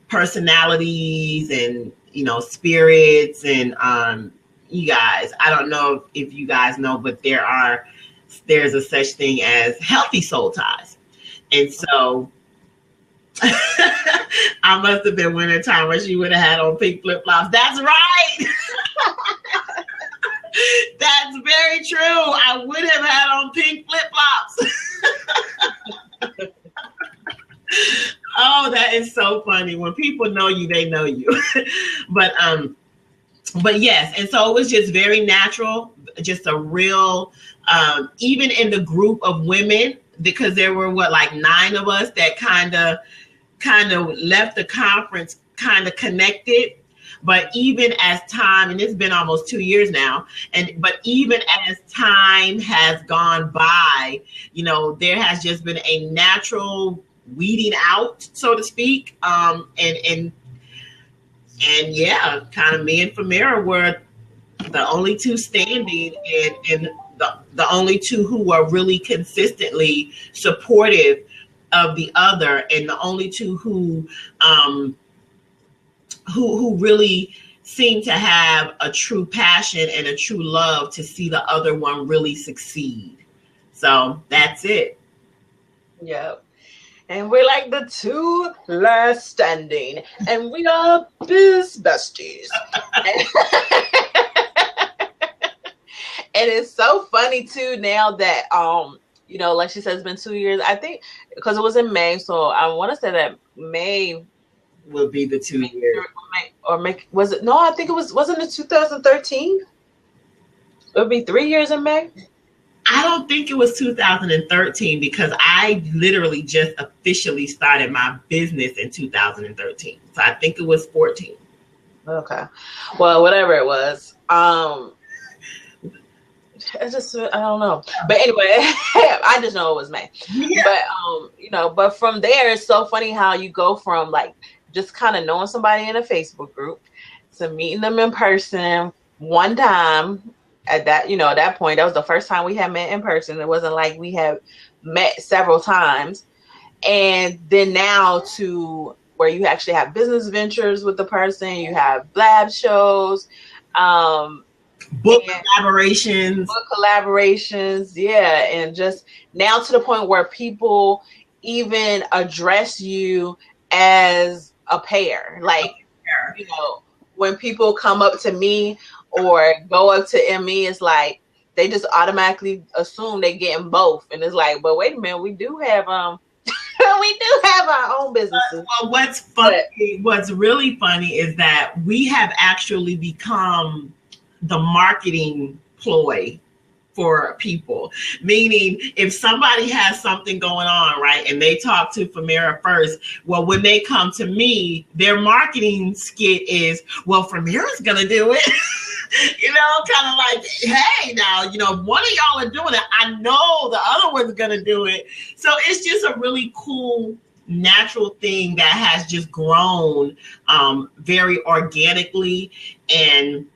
personalities and, you know, spirits and you guys, I don't know if you guys know, but there's a such thing as healthy soul ties. And so I must have been winter time where she would have had on pink flip-flops. That's right. That's very true. I would have had on pink flip-flops. Oh, that is so funny. When people know you, they know you. But yes, and so it was just very natural, just a real, even in the group of women, because there were like 9 of us that kind of left the conference kind of connected. But even as time, and it's been almost 2 years now, but even as time has gone by, you know, there has just been a natural weeding out, so to speak. And yeah, kind of me and Famira were the only two standing, and the only two who were really consistently supportive of the other, and the only two who really seemed to have a true passion and a true love to see the other one really succeed. So that's it. Yeah. And we're like the 2 last standing, and we are besties. And it's so funny too now that you know, like she said, it's been 2 years. I think because it was in May, so I want to say that May will be the 2 years. Was it? No, I think wasn't it 2013? It would be 3 years in May. I don't think it was 2013 because I literally just officially started my business in 2013. So I think it was 14. Okay. Well, whatever it was. I don't know. But anyway, I just know it was May. Yeah. But you know, but from there, it's so funny how you go from like just kind of knowing somebody in a Facebook group to meeting them in person one time. At that, you know, at that point, that was the first time we had met in person. It wasn't like we had met several times. And then now to where you actually have business ventures with the person, you have blab shows, book collaborations, yeah. And just now to the point where people even address you as a pair. Like, you know, when people come up to me or go up to M.E, it's like they just automatically assume they're getting both, and it's like, but wait a minute, we do have we do have our own businesses. Well, what's funny, what's really funny is that we have actually become the marketing ploy for people. Meaning, if somebody has something going on, right, and they talk to Famira first, well, when they come to me, their marketing skit is, well, Famira's gonna do it. You know, kind of like, hey, now, you know, one of y'all are doing it, I know the other one's gonna do it. So it's just a really cool, natural thing that has just grown very organically. And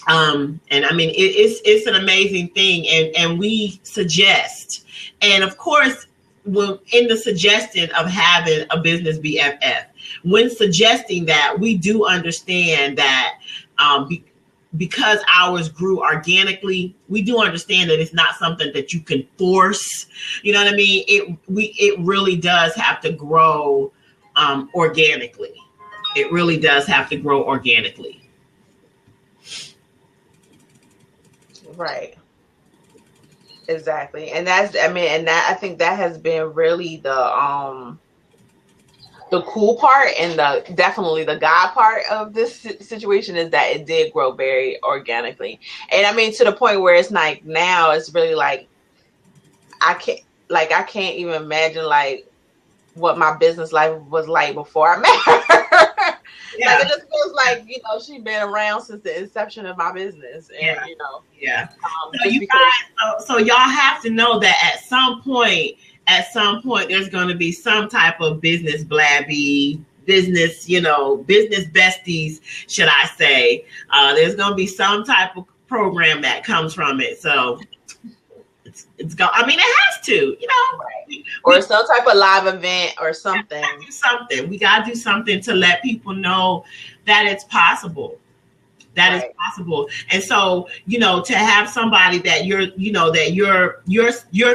I mean, it's an amazing thing, and we suggest, and of course, when in the suggestion of having a business BFF, when suggesting that, we do understand that because ours grew organically, we do understand that it's not something that you can force. You know what I mean? It really does have to grow organically. It really does have to grow organically. Right. Exactly. And that's, I mean, and that, I think that has been really the cool part, and definitely the God part of this situation, is that it did grow very organically. And I mean, to the point where it's like, now it's really like, I can't even imagine like what my business life was like before I met her. Yeah. Like, it just feels like, you know, she's been around since the inception of my business. And, yeah. You know. Yeah. So you guys, so y'all have to know that at some point, there's going to be some type of business blabby, business, you know, business besties, should I say. There's going to be some type of program that comes from it. So it's go. I mean, it has to, you know, right. Or some type of live event or something. We got to do something to let people know that it's possible. That right. Is possible. And so, you know, to have somebody that you're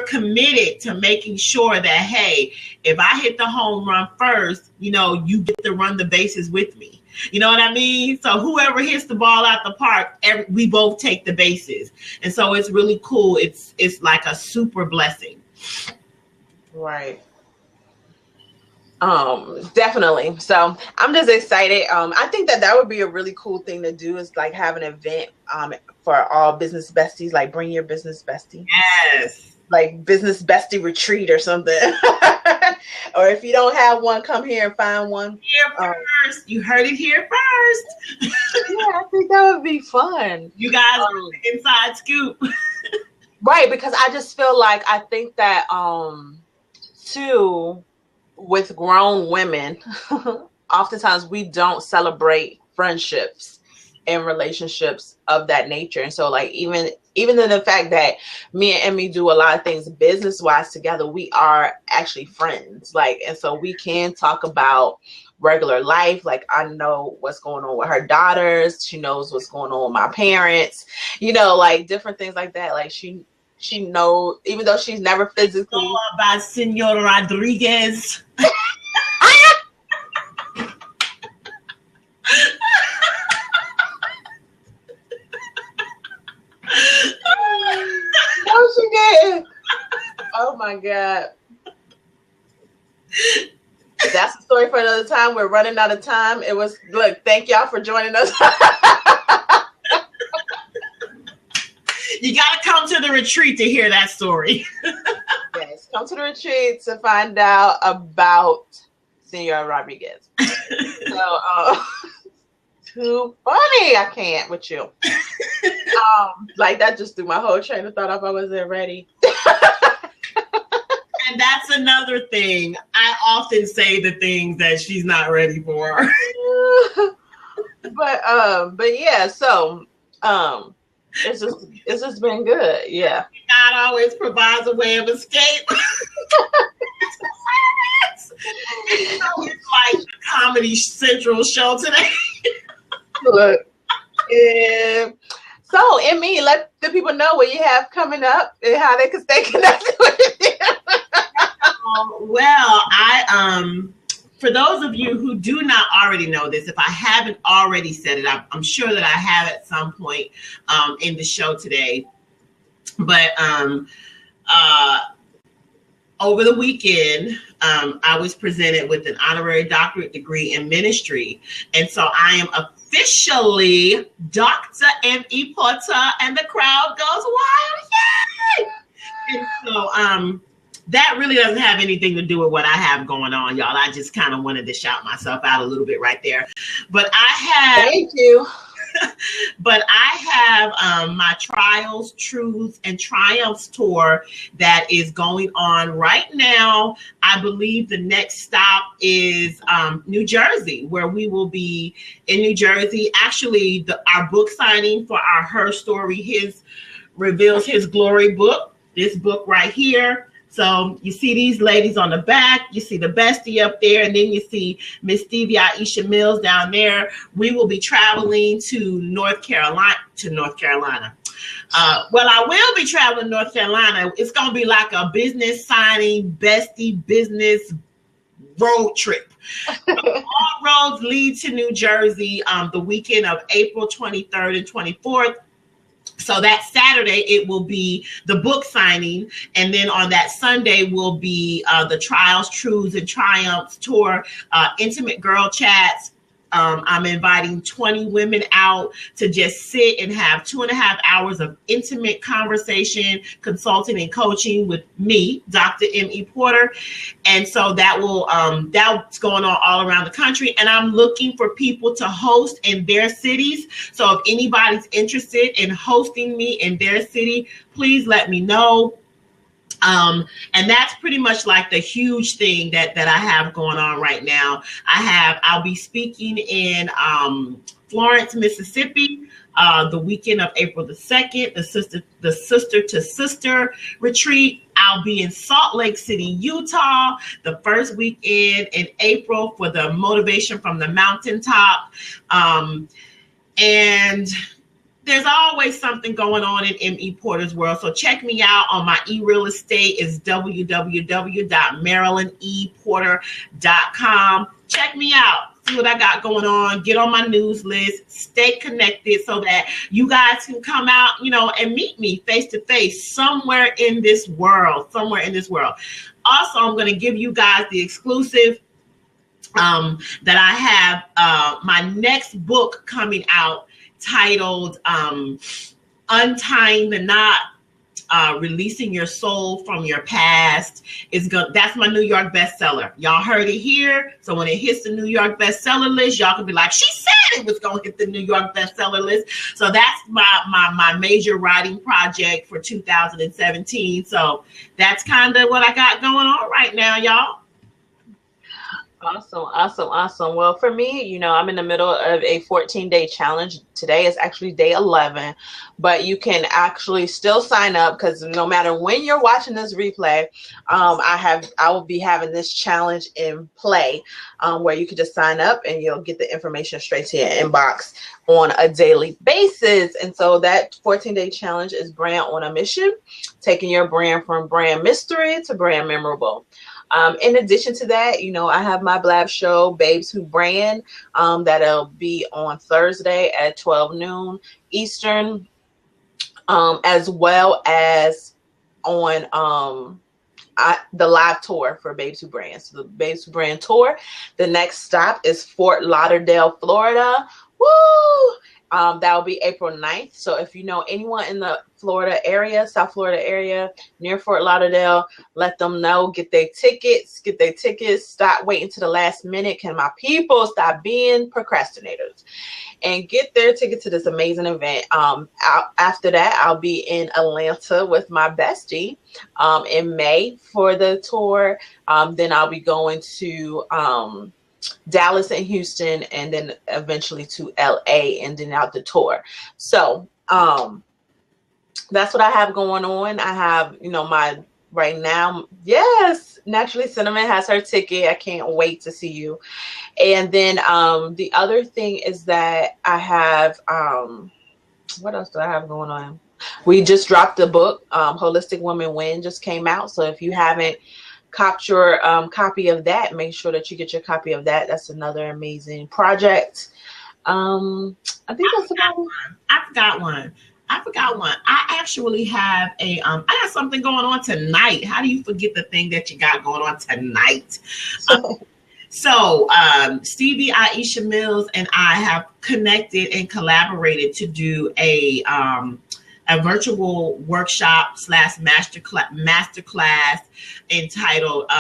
committed to making sure that, hey, if I hit the home run first, you know, you get to run the bases with me. You know what I mean? So whoever hits the ball out the park, we both take the bases. And so it's really cool. It's like a super blessing. Right. Definitely. So I'm just excited. I think that would be a really cool thing to do, is like have an event for all business besties, like bring your business bestie. Yes. Like business bestie retreat or something. Or if you don't have one, come here and find one. Here first. You heard it here first. Yeah, I think that would be fun. You guys are inside scoop. Right, because I just feel like, I think that too, with grown women, oftentimes we don't celebrate friendships and relationships of that nature. And so like, even in the fact that me and M.E do a lot of things business wise together, we are actually friends. Like, and so we can talk about regular life. Like, I know what's going on with her daughters. She knows what's going on with my parents, you know, like different things like that. Like she knows, even though she's never physically. Know about Senor Rodriguez. No, she didn't. Oh my God. That's a story for another time. We're running out of time. Look, thank y'all for joining us. You got to come to the retreat to hear that story. Yes, come to the retreat to find out about Senor Rodriguez. So, too funny. I can't with you. Like that just threw my whole train of thought off. I wasn't ready. And that's another thing. I often say the things that she's not ready for. But yeah, so it's just been good. Yeah. God always provides a way of escape. It's like the Comedy Central show today. Look. Yeah. So, M.E, let the people know what you have coming up and how they can stay connected with you. Well, for those of you who do not already know this, if I haven't already said it, I'm sure that I have at some point in the show today. But over the weekend, I was presented with an honorary doctorate degree in ministry. And so I am officially Dr. M.E. Porter, and the crowd goes wild. Yay! And so that really doesn't have anything to do with what I have going on, y'all. I just kind of wanted to shout myself out a little bit right there. But I have... Thank you. But I have my Trials, Truths, and Triumphs tour that is going on right now. I believe the next stop is New Jersey, where we will be in New Jersey. Actually, our book signing for our Her Story, His Reveals His Glory book, this book right here. So you see these ladies on the back, you see the bestie up there, and then you see Miss Stevie Aisha Mills down there. We will be traveling to North Carolina. Well, I will be traveling to North Carolina. It's going to be like a business signing, bestie business road trip. All roads lead to New Jersey the weekend of April 23rd and 24th. So that Saturday, it will be the book signing. And then on that Sunday will be the Trials, Truths, and Triumphs tour, intimate girl chats. I'm inviting 20 women out to just sit and have 2.5 hours of intimate conversation, consulting, and coaching with me, Dr. M.E. Porter. And so that will that's going on all around the country. And I'm looking for people to host in their cities. So if anybody's interested in hosting me in their city, please let me know. And that's pretty much like the huge thing that I have going on right now. I'll be speaking in Florence, Mississippi, the weekend of April the 2nd, the sister to sister retreat. I'll be in Salt Lake City, Utah, the first weekend in April for the Motivation from the Mountaintop. And there's always something going on in M.E. Porter's world. So check me out on my e-real estate. It's www.marilyneporter.com. Check me out. See what I got going on. Get on my news list. Stay connected so that you guys can come out, and meet me face to face somewhere in this world. Also, I'm going to give you guys the exclusive that I have my next book coming out, titled Untying the Knot, Releasing Your Soul from Your Past. That's my New York bestseller. Y'all heard it here. So when it hits the New York bestseller list, y'all can be like, she said it was going to hit the New York bestseller list. So that's my major writing project for 2017. So that's kind of what I got going on right now, y'all. Awesome. Well, for me, I'm in the middle of a 14-day challenge. Today is actually day 11, but you can actually still sign up, because no matter when you're watching this replay, I will be having this challenge in play, where you can just sign up and you'll get the information straight to your inbox on a daily basis. And so that 14-day challenge is Brand on a Mission, taking your brand from brand mystery to brand memorable. In addition to that, I have my blab show, Babes Who Brand, that'll be on Thursday at 12 noon Eastern, as well as on the live tour for Babes Who Brand. So the Babes Who Brand tour, the next stop is Fort Lauderdale, Florida. Woo! That will be April 9th. So if you know anyone in the Florida area, South Florida area, near Fort Lauderdale, let them know. Get their tickets. Stop waiting to the last minute. Can my people stop being procrastinators and get their ticket to this amazing event? After that, I'll be in Atlanta with my bestie in May for the tour. Then I'll be going to Dallas and Houston, and then eventually to LA, ending out the tour. So that's what I have going on. I have, my right now. Yes, Naturally Cinnamon has her ticket. I can't wait to see you. And then the other thing is that I have what else do I have going on? We just dropped the book, Holistic Woman Win, just came out. So if you haven't copped your copy of that, make sure that you get your copy of that. That's another amazing project. I think that's about one. I forgot one. I actually have I got something going on tonight. How do you forget the thing that you got going on tonight? So Stevie, Aisha Mills, and I have connected and collaborated to do a virtual workshop / masterclass entitled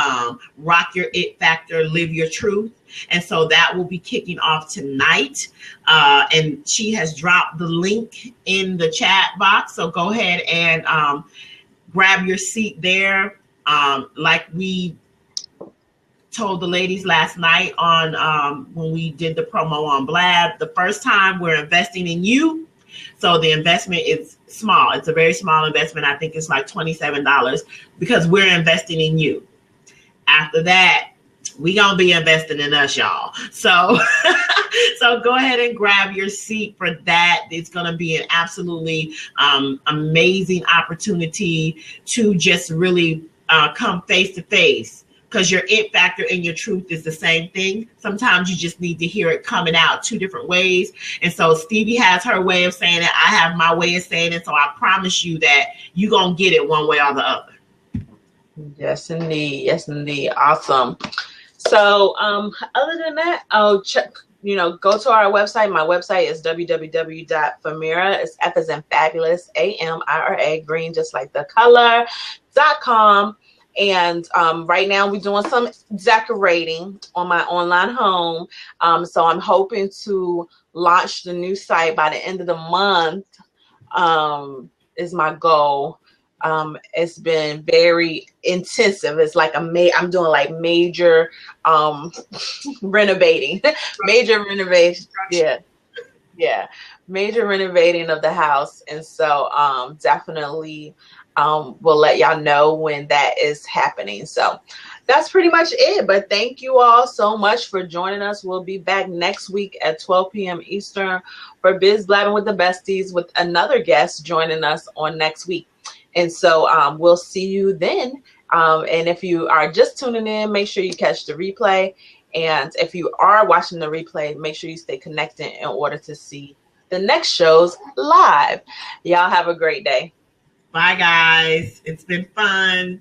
Rock Your It Factor, Live Your Truth. And so that will be kicking off tonight. And she has dropped the link in the chat box. So go ahead and grab your seat there. Like we told the ladies last night on when we did the promo on Blab, the first time we're investing in you. So the investment is small. It's a very small investment. I think it's like $27 because we're investing in you. After that, we gonna be investing in us, y'all. So so go ahead and grab your seat for that. It's gonna be an absolutely amazing opportunity to just really come face to face. Because your it factor and your truth is the same thing. Sometimes you just need to hear it coming out 2 different ways. And so Stevie has her way of saying it. I have my way of saying it. So I promise you that you're going to get it one way or the other. Yes, indeed. Yes, indeed. Awesome. So other than that, I'll check, go to our website. My website is www.famira. It's F as in fabulous, AMIRA, green, just like the color.com. And right now we're doing some decorating on my online home. So I'm hoping to launch the new site by the end of the month is my goal. It's been very intensive. It's like I'm doing like major renovating, major renovation. Yeah. Major renovating of the house. And so definitely we'll let y'all know when that is happening. So that's pretty much it. But thank you all so much for joining us. We'll be back next week at 12 p.m. Eastern for Biz Blabbing with the Besties with another guest joining us on next week. And so we'll see you then. And if you are just tuning in, make sure you catch the replay. And if you are watching the replay, make sure you stay connected in order to see the next shows live. Y'all have a great day. Bye, guys. It's been fun.